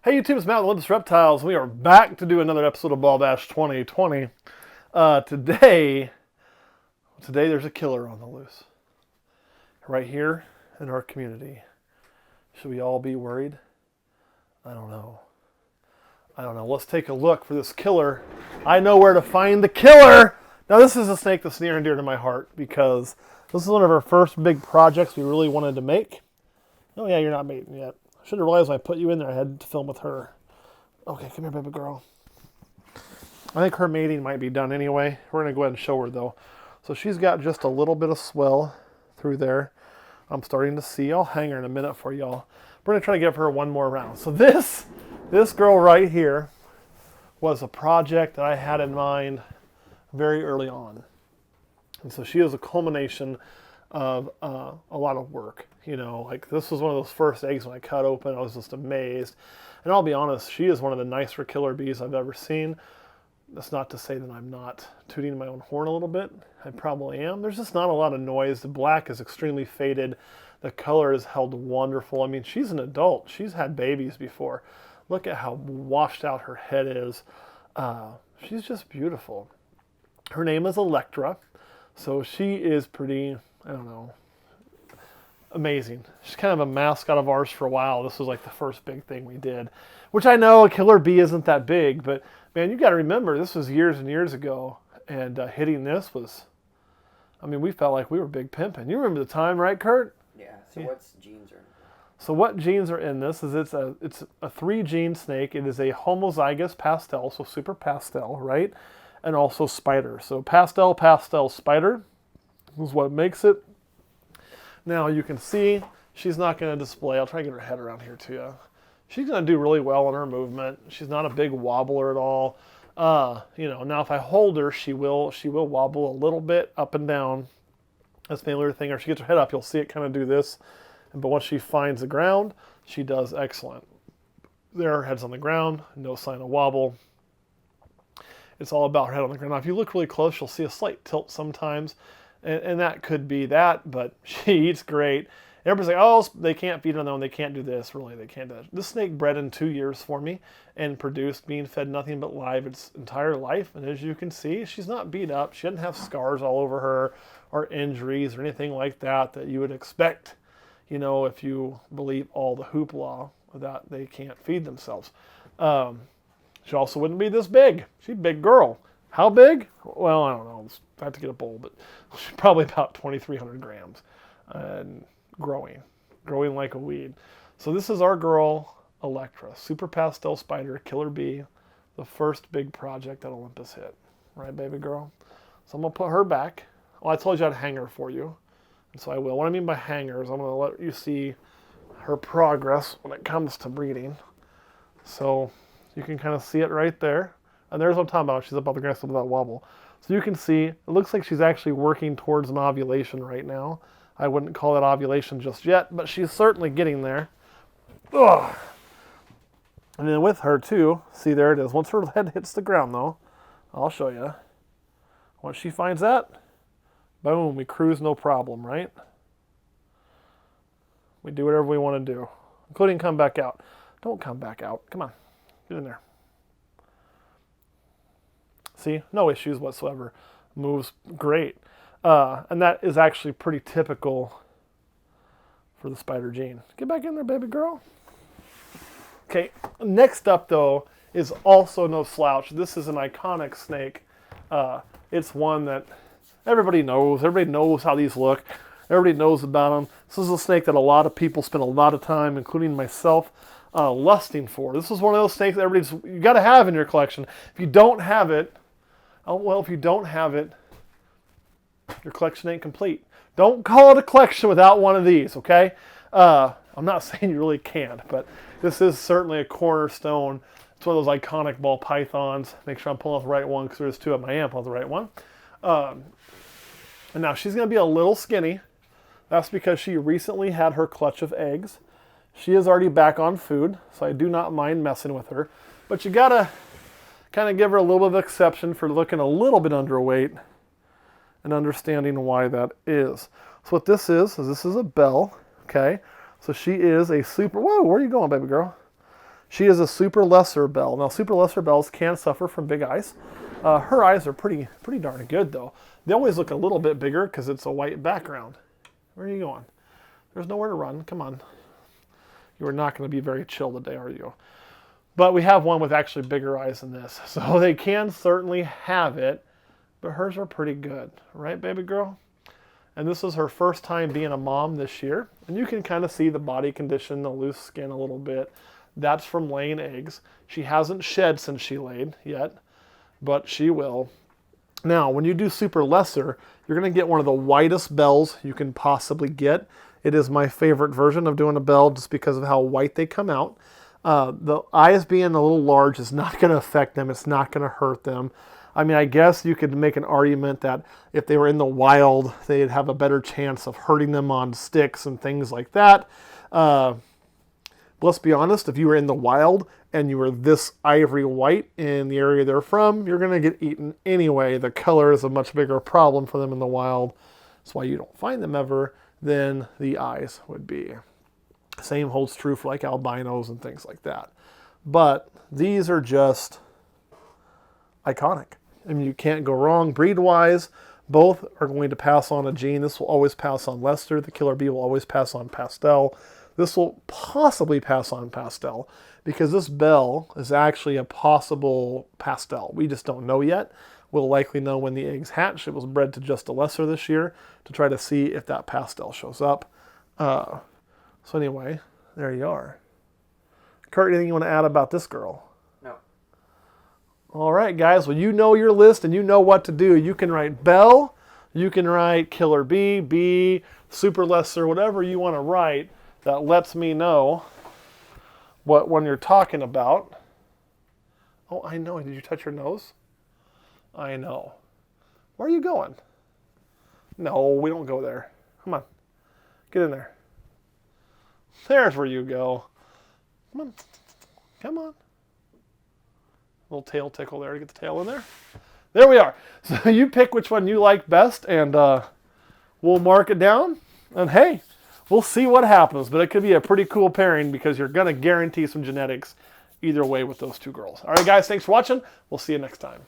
Hey YouTube, it's Matt with Olympus Reptiles. We are back to do another episode of Ball Bash 2020. Today there's a killer on the loose. Right here in our community. Should we all be worried? I don't know. Let's take a look for this killer. I know where to find the killer! Now this is a snake that's near and dear to my heart because this is one of our first big projects we really wanted to make. Oh yeah, you're not mating yet. Should have realized when I put you in there, I had to film with her. Okay, come here, baby girl. I think her mating might be done anyway. We're going to go ahead and show her, though. So she's got just a little bit of swell through there. I'm starting to see. I'll hang her in a minute for y'all. We're going to try to give her one more round. So this girl right here was a project that I had in mind very early on. And so she is a culmination of a lot of work. You know, like this was one of those first eggs when I cut open. I was just amazed. And I'll be honest, she is one of the nicer killer bees I've ever seen. That's not to say that I'm not tooting my own horn a little bit. I probably am. There's just not a lot of noise. The black is extremely faded. The color is held wonderful. I mean, she's an adult. She's had babies before. Look at how washed out her head is. She's just beautiful. Her name is Electra. So she is pretty, I don't know, amazing. She's kind of a mascot of ours for a while. This was like the first big thing we did, which I know a killer bee isn't that big, but man, you got to remember this was years and years ago, and hitting this was, I mean, we felt like we were big pimping. You remember the time, right, Kurt? Yeah. So what's genes are? So what genes are in this is it's a 3-gene snake. It is a homozygous pastel, so super pastel, right? And also spider. So pastel, spider is what makes it. Now you can see she's not going to display. I'll try to get her head around here to you. She's going to do really well in her movement. She's not a big wobbler at all. You know, now if I hold her, she will wobble a little bit up and down. That's the only thing. If she gets her head up, you'll see it kind of do this. But once she finds the ground, she does excellent. There, her head's on the ground, no sign of wobble. It's all about her head on the ground. Now, if you look really close, you'll see a slight tilt sometimes. And that could be that, but she eats great. Everybody's like, oh, they can't feed on their own. They can't do this. Really, they can't do that. This snake bred in 2 years for me and produced, being fed nothing but live its entire life. And as you can see, she's not beat up. She doesn't have scars all over her or injuries or anything like that you would expect, you know, if you believe all the hoopla that they can't feed themselves. She also wouldn't be this big. She's a big girl. How big? Well, I don't know. I have to get a bowl, but she's probably about 2,300 grams and growing like a weed. So this is our girl, Electra, super pastel spider, killer bee, the first big project that Olympus hit. Right, baby girl? So I'm going to put her back. Well, I told you I'd hang her for you, and so I will. What I mean by hanger is I'm going to let you see her progress when it comes to breeding. So you can kind of see it right there. And there's what I'm talking about. She's up on the grass with that wobble. So you can see, it looks like she's actually working towards an ovulation right now. I wouldn't call that ovulation just yet, but she's certainly getting there. Ugh. And then with her too, see there it is. Once her head hits the ground though, I'll show you. Once she finds that, boom, we cruise no problem, right? We do whatever we want to do, including come back out. Don't come back out. Come on, get in there. See, no issues whatsoever. Moves great. And that is actually pretty typical for the spider gene. Get back in there, baby girl. Okay, next up, though, is also no slouch. This is an iconic snake. It's one that everybody knows. Everybody knows how these look. Everybody knows about them. This is a snake that a lot of people spend a lot of time, including myself, lusting for. This is one of those snakes that you got to have in your collection. If you don't have it, if you don't have it, your collection ain't complete. Don't call it a collection without one of these, okay? I'm not saying you really can't, but this is certainly a cornerstone. It's one of those iconic ball pythons. Make sure I'm pulling off the right one because there's two of them. I am pulling off the right one. And now she's going to be a little skinny. That's because she recently had her clutch of eggs. She is already back on food, so I do not mind messing with her. But you got to kind of give her a little bit of exception for looking a little bit underweight and understanding why that is. So what this is this is a bell, okay? So she is a super, whoa, where are you going, baby girl? She is a super lesser belle. Now, super lesser belles can suffer from big eyes. Her eyes are pretty darn good, though. They always look a little bit bigger because it's a white background. Where are you going? There's nowhere to run. Come on. You are not going to be very chill today, are you? But we have one with actually bigger eyes than this. So they can certainly have it, but hers are pretty good. Right, baby girl? And this is her first time being a mom this year. And you can kind of see the body condition, the loose skin a little bit. That's from laying eggs. She hasn't shed since she laid yet, but she will. Now, when you do super lesser, you're going to get one of the whitest bells you can possibly get. It is my favorite version of doing a bell just because of how white they come out. The eyes being a little large is not going to affect them. It's not going to hurt them. I mean, I guess you could make an argument that if they were in the wild, they'd have a better chance of hurting them on sticks and things like that. But let's be honest, if you were in the wild and you were this ivory white in the area they're from, you're going to get eaten anyway. The color is a much bigger problem for them in the wild. That's why you don't find them ever than the eyes would be. Same holds true for like albinos and things like that. But these are just iconic. I mean, you can't go wrong. Breed-wise, both are going to pass on a gene. This will always pass on Leicester. The Killer Bee will always pass on Pastel. This will possibly pass on Pastel because this bell is actually a possible Pastel. We just don't know yet. We'll likely know when the eggs hatch. It was bred to just a Lesser this year to try to see if that Pastel shows up. So anyway, there you are. Kurt, anything you want to add about this girl? No. All right, guys. Well, you know your list and you know what to do. You can write Bell. You can write Killer Bee, Bee, Super Lesser, whatever you want to write that lets me know what one you're talking about. Oh, I know. Did you touch your nose? I know. Where are you going? No, we don't go there. Come on. Get in there. There's where you go. Come on. Come on. Little tail tickle there to get the tail in there. There we are. So you pick which one you like best, and we'll mark it down. And hey, we'll see what happens. But it could be a pretty cool pairing because you're going to guarantee some genetics either way with those two girls. All right, guys, thanks for watching. We'll see you next time.